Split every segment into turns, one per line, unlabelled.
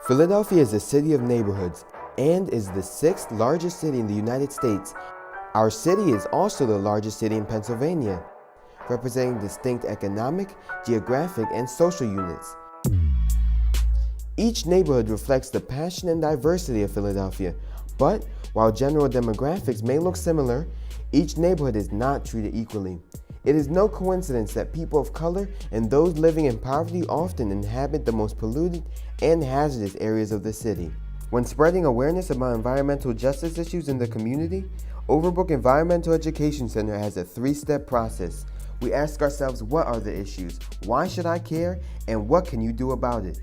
Philadelphia is a city of neighborhoods and is the sixth largest city in the United States. Our city is also the largest city in Pennsylvania, representing distinct economic, geographic, and social units. Each neighborhood reflects the passion and diversity of Philadelphia, but while general demographics may look similar, each neighborhood is not treated equally. It is no coincidence that people of color and those living in poverty often inhabit the most polluted and hazardous areas of the city. When spreading awareness about environmental justice issues in the community, Overbrook Environmental Education Center has a three-step process. We ask ourselves, what are the issues? Why should I care? And what can you do about it?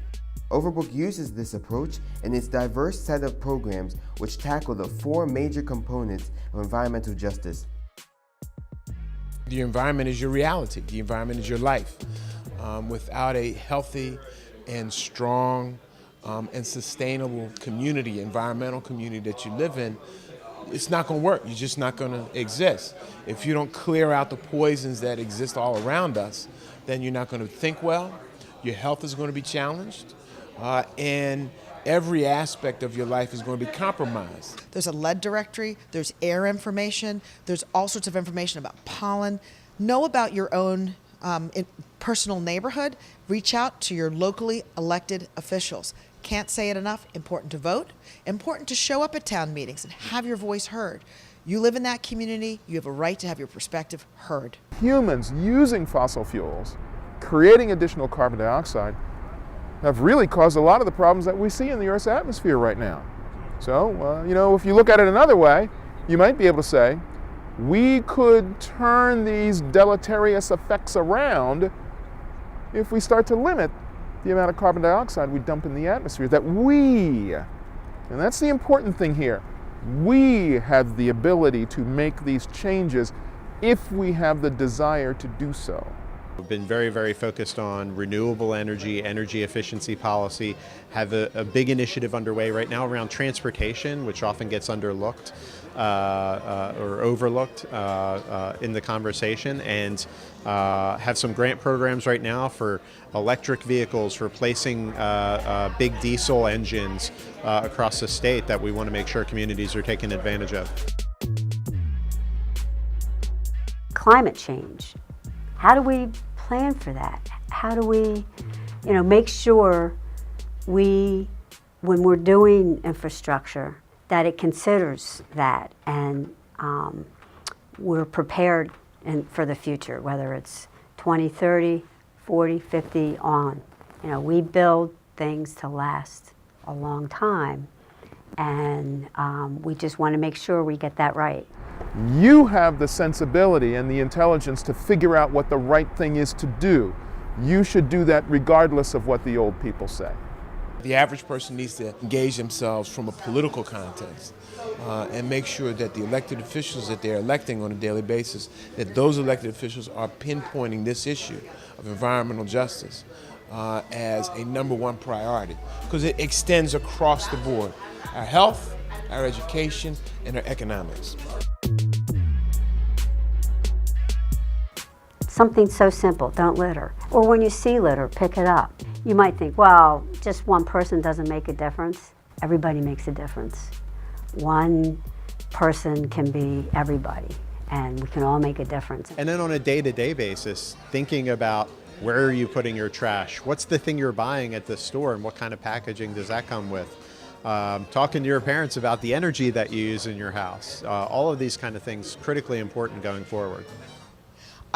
Overbrook uses this approach in its diverse set of programs which tackle the four major components of environmental justice.
The environment is your reality. The environment is your life. Without a healthy and strong and sustainable community, environmental community that you live in, it's not going to work. You're just not going to exist. If you don't clear out the poisons that exist all around us, then you're not going to think well. Your health is going to be challenged. And every aspect of your life is going to be compromised.
There's a lead directory, there's air information, there's all sorts of information about pollen. Know about your own personal neighborhood. Reach out to your locally elected officials. Can't say it enough, important to vote, important to show up at town meetings and have your voice heard. You live in that community, you have a right to have your perspective heard.
Humans using fossil fuels, creating additional carbon dioxide, have really caused a lot of the problems that we see in the Earth's atmosphere right now. So, if you look at it another way, you might be able to say, we could turn these deleterious effects around if we start to limit the amount of carbon dioxide we dump in the atmosphere. And that's the important thing here, we have the ability to make these changes if we have the desire to do so.
We've been very, very focused on renewable energy, energy efficiency policy, have a big initiative underway right now around transportation, which often gets underlooked or overlooked in the conversation, and have some grant programs right now for electric vehicles, replacing big diesel engines across the state that we want to make sure communities are taking advantage of.
Climate change. How do we plan for that? How do we, make sure when we're doing infrastructure, that it considers that and we're prepared for the future, whether it's 20, 30, 40, 50 on. We build things to last a long time, and we just want to make sure we get that right.
You have the sensibility and the intelligence to figure out what the right thing is to do. You should do that regardless of what the old people say.
The average person needs to engage themselves from a political context and make sure that the elected officials that they're electing on a daily basis, that those elected officials are pinpointing this issue of environmental justice as a number one priority, because it extends across the board. Our health, our education, and our economics.
Something so simple, don't litter. Or when you see litter, pick it up. You might think, well, just one person doesn't make a difference. Everybody makes a difference. One person can be everybody, and we can all make a difference.
And then on a day-to-day basis, thinking about where are you putting your trash? What's the thing you're buying at the store, and what kind of packaging does that come with? Talking to your parents about the energy that you use in your house. All of these kind of things, critically important going forward.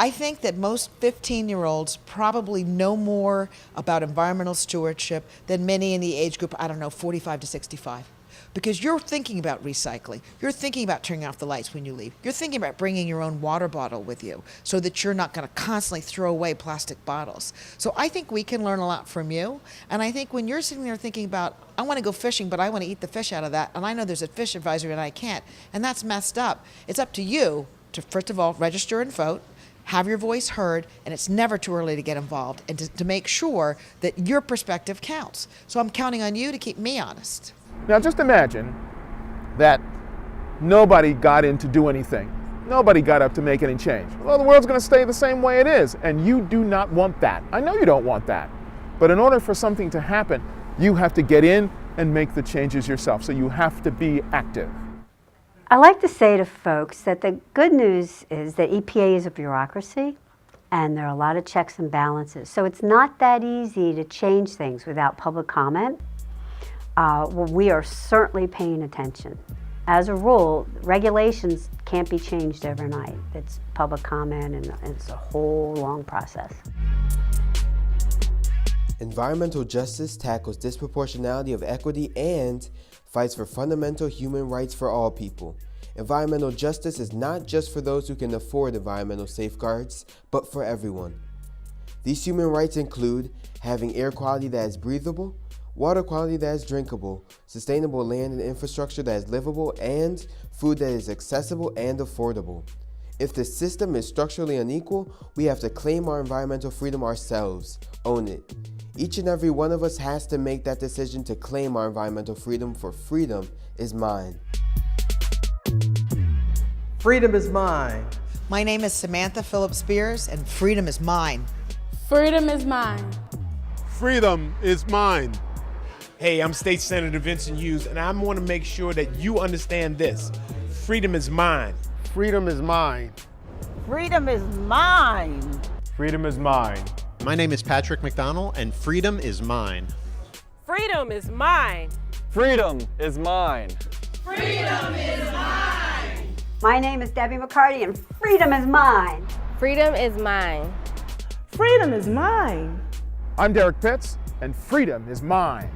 I think that most 15-year-olds probably know more about environmental stewardship than many in the age group, 45 to 65. Because you're thinking about recycling. You're thinking about turning off the lights when you leave. You're thinking about bringing your own water bottle with you so that you're not going to constantly throw away plastic bottles. So I think we can learn a lot from you. And I think when you're sitting there thinking about, I want to go fishing, but I want to eat the fish out of that, and I know there's a fish advisory and I can't, and that's messed up. It's up to you to, first of all, register and vote, have your voice heard, and it's never too early to get involved and to make sure that your perspective counts. So I'm counting on you to keep me honest.
Now just imagine that nobody got in to do anything. Nobody got up to make any change. Well, the world's going to stay the same way it is, and you do not want that. I know you don't want that. But in order for something to happen, You have to get in and make the changes yourself. So you have to be active.
I like to say to folks that the good news is that EPA is a bureaucracy and there are a lot of checks and balances. So it's not that easy to change things without public comment. Well, we are certainly paying attention. As a rule, regulations can't be changed overnight. It's public comment and it's a whole long process.
Environmental justice tackles disproportionality of equity and fights for fundamental human rights for all people. Environmental justice is not just for those who can afford environmental safeguards, but for everyone. These human rights include having air quality that is breathable, water quality that is drinkable, sustainable land and infrastructure that is livable, and food that is accessible and affordable. If the system is structurally unequal, we have to claim our environmental freedom ourselves, own it. Each and every one of us has to make that decision to claim our environmental freedom, for freedom is mine.
Freedom is mine.
My name is Samantha Phillips Spears, and freedom is mine.
Freedom is mine.
Freedom is mine.
Hey, I'm State Senator Vincent Hughes, and I want to make sure that you understand this. Freedom is mine.
Freedom is mine.
Freedom is mine.
Freedom is mine.
My name is Patrick McDonnell, and freedom is mine.
Freedom is mine.
Freedom is mine.
Freedom is mine.
My name is Debbie McCarty and freedom is mine.
Freedom is mine.
Freedom is mine.
I'm Derek Pitts, and freedom is mine.